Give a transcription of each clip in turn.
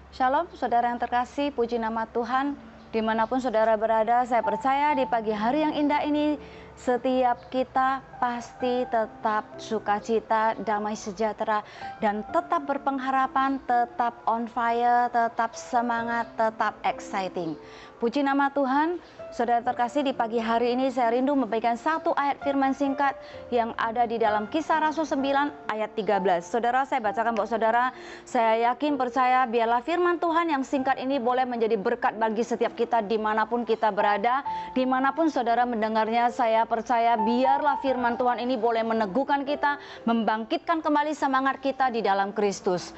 Shalom, saudara yang terkasih, puji nama Tuhan. Dimanapun saudara berada, saya percaya di pagi hari yang indah ini, setiap kita pasti tetap sukacita, damai sejahtera, dan tetap berpengharapan, tetap on fire, tetap semangat, tetap exciting. Puji nama Tuhan, saudara terkasih, di pagi hari ini saya rindu memberikan satu ayat firman singkat yang ada di dalam Kisah Rasul 9 ayat 13. Saudara, saya bacakan buat saudara. Saya yakin percaya biarlah firman Tuhan yang singkat ini boleh menjadi berkat bagi setiap kita dimanapun kita berada, dimanapun saudara mendengarnya. Saya percaya biarlah firman Tuhan ini boleh meneguhkan kita, membangkitkan kembali semangat kita di dalam Kristus.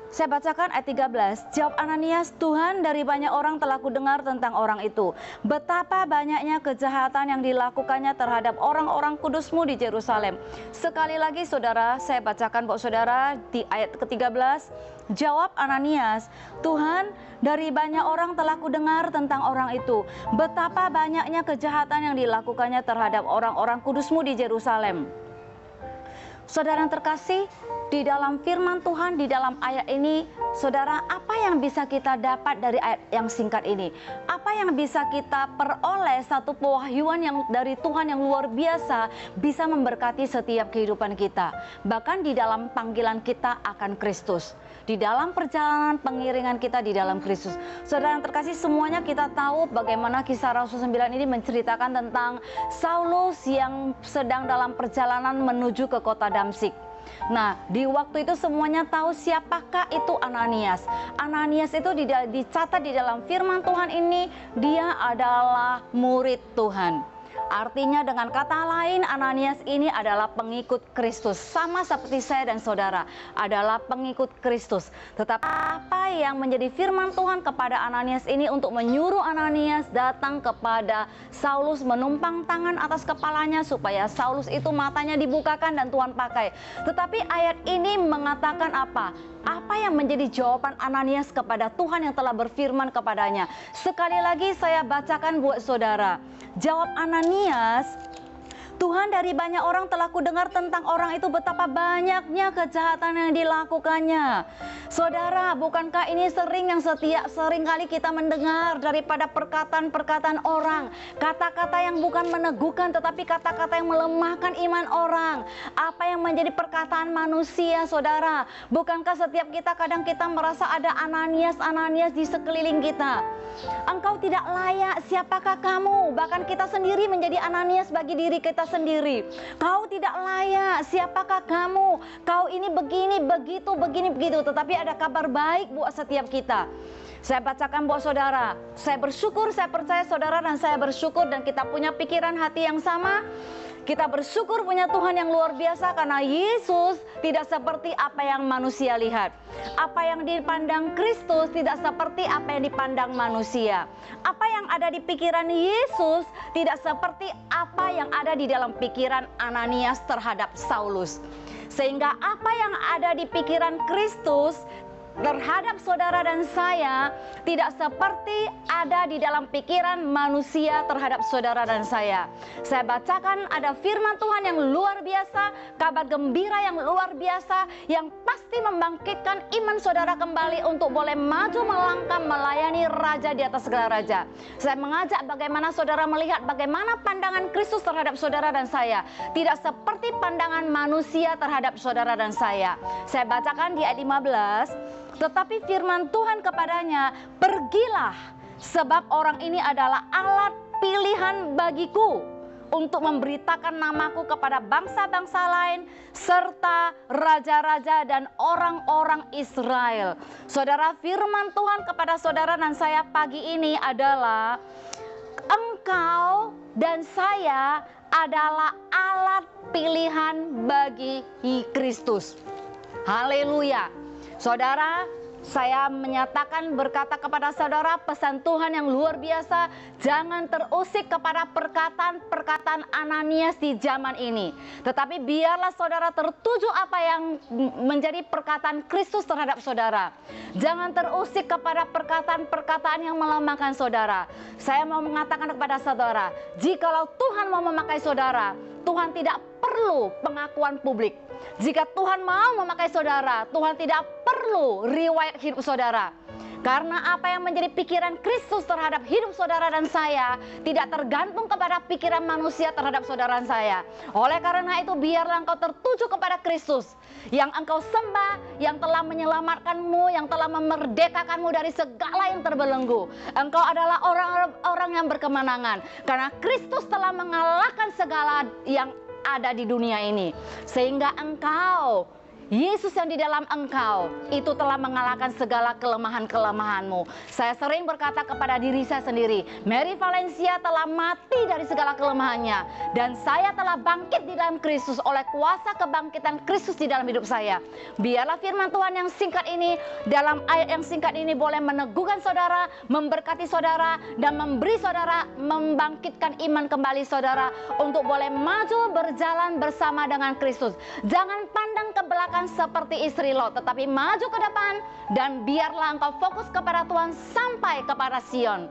Saya bacakan ayat 13. Jawab Ananias, Tuhan, dari banyak orang telah kudengar tentang orang itu. Betapa banyaknya kejahatan yang dilakukannya terhadap orang-orang kudusmu di Yerusalem. Sekali lagi saudara, saya bacakan buat saudara di ayat ke-13. Jawab Ananias, Tuhan, dari banyak orang telah kudengar tentang orang itu. Betapa banyaknya kejahatan yang dilakukannya terhadap orang-orang kudusmu di Yerusalem. Saudara yang terkasih, di dalam firman Tuhan, di dalam ayat ini, saudara, apa yang bisa kita dapat dari ayat yang singkat ini? Apa yang bisa kita peroleh, satu pewahyuan yang dari Tuhan yang luar biasa, bisa memberkati setiap kehidupan kita. Bahkan di dalam panggilan kita akan Kristus. Di dalam perjalanan pengiringan kita di dalam Kristus. Saudara yang terkasih, semuanya kita tahu bagaimana Kisah Rasul 9 ini menceritakan tentang Saulus yang sedang dalam perjalanan menuju ke kota Damsyik. Nah, di waktu itu semuanya tahu siapakah itu Ananias. Ananias itu dicatat di dalam firman Tuhan ini, dia adalah murid Tuhan. Artinya dengan kata lain, Ananias ini adalah pengikut Kristus. Sama seperti saya dan saudara adalah pengikut Kristus. Tetapi apa yang menjadi firman Tuhan kepada Ananias ini untuk menyuruh Ananias datang kepada Saulus, menumpang tangan atas kepalanya supaya Saulus itu matanya dibukakan dan Tuhan pakai. Tetapi ayat ini mengatakan apa? Apa yang menjadi jawaban Ananias kepada Tuhan yang telah berfirman kepadanya? Sekali lagi saya bacakan buat saudara. Jawab Ananias, Tuhan, dari banyak orang telah kudengar tentang orang itu, betapa banyaknya kejahatan yang dilakukannya. Saudara, bukankah ini sering kali kita mendengar daripada perkataan-perkataan orang, kata-kata yang bukan meneguhkan tetapi kata-kata yang melemahkan iman orang. Apa yang menjadi perkataan manusia, saudara? Bukankah setiap kita kadang kita merasa ada Ananias di sekeliling kita? Engkau tidak layak, siapakah kamu? Bahkan kita sendiri menjadi Ananias bagi diri kita sendiri. Kau tidak layak, siapakah kamu? Kau ini begini, begitu. Tetapi ada kabar baik buat setiap kita. Saya bacakan buat saudara. Saya bersyukur, saya percaya saudara dan saya bersyukur dan kita punya pikiran hati yang sama. Kita bersyukur punya Tuhan yang luar biasa karena Yesus tidak seperti apa yang manusia lihat. Apa yang dipandang Kristus tidak seperti apa yang dipandang manusia. Apa yang ada di pikiran Yesus tidak seperti apa yang ada di dalam pikiran Ananias terhadap Saulus. Sehingga apa yang ada di pikiran Kristus terhadap saudara dan saya tidak seperti ada di dalam pikiran manusia terhadap saudara dan saya. Saya bacakan ada firman Tuhan yang luar biasa, kabar gembira yang luar biasa yang pasti membangkitkan iman saudara kembali untuk boleh maju melangkah melayani Raja di atas segala raja. Saya mengajak bagaimana saudara melihat bagaimana pandangan Kristus terhadap saudara dan saya, tidak seperti pandangan manusia terhadap saudara dan saya. Saya bacakan di ayat 15. Tetapi firman Tuhan kepadanya, pergilah, sebab orang ini adalah alat pilihan bagiku untuk memberitakan namaku kepada bangsa-bangsa lain serta raja-raja dan orang-orang Israel. Saudara, firman Tuhan kepada saudara dan saya pagi ini adalah, engkau dan saya adalah alat pilihan bagi Kristus. Haleluya. Saudara, saya menyatakan berkata kepada saudara pesan Tuhan yang luar biasa. Jangan terusik kepada perkataan-perkataan Ananias di zaman ini. Tetapi biarlah saudara tertuju apa yang menjadi perkataan Kristus terhadap saudara. Jangan terusik kepada perkataan-perkataan yang melemahkan saudara. Saya mau mengatakan kepada saudara, jikalau Tuhan mau memakai saudara, Tuhan tidak perlu pengakuan publik. Jika Tuhan mau memakai saudara, Tuhan tidak perlu riwayat hidup saudara. Karena apa yang menjadi pikiran Kristus terhadap hidup saudara dan saya tidak tergantung kepada pikiran manusia terhadap saudara dan saya. Oleh karena itu biarlah engkau tertuju kepada Kristus yang engkau sembah, yang telah menyelamatkanmu, yang telah memerdekakanmu dari segala yang terbelenggu. Engkau adalah orang-orang yang berkemenangan karena Kristus telah mengalahkan segala yang ada di dunia ini. Sehingga engkau, Yesus yang di dalam engkau itu telah mengalahkan segala kelemahan-kelemahanmu. Saya sering berkata kepada diri saya sendiri, Mary Valencia telah mati dari segala kelemahannya dan saya telah bangkit di dalam Kristus oleh kuasa kebangkitan Kristus di dalam hidup saya. Biarlah firman Tuhan yang singkat ini, dalam ayat yang singkat ini boleh meneguhkan saudara, memberkati saudara, dan memberi saudara, membangkitkan iman kembali saudara untuk boleh maju berjalan bersama dengan Kristus. Jangan pandang ke belakang seperti istri Lot, tetapi maju ke depan dan biarlah engkau fokus kepada Tuhan sampai kepada Sion.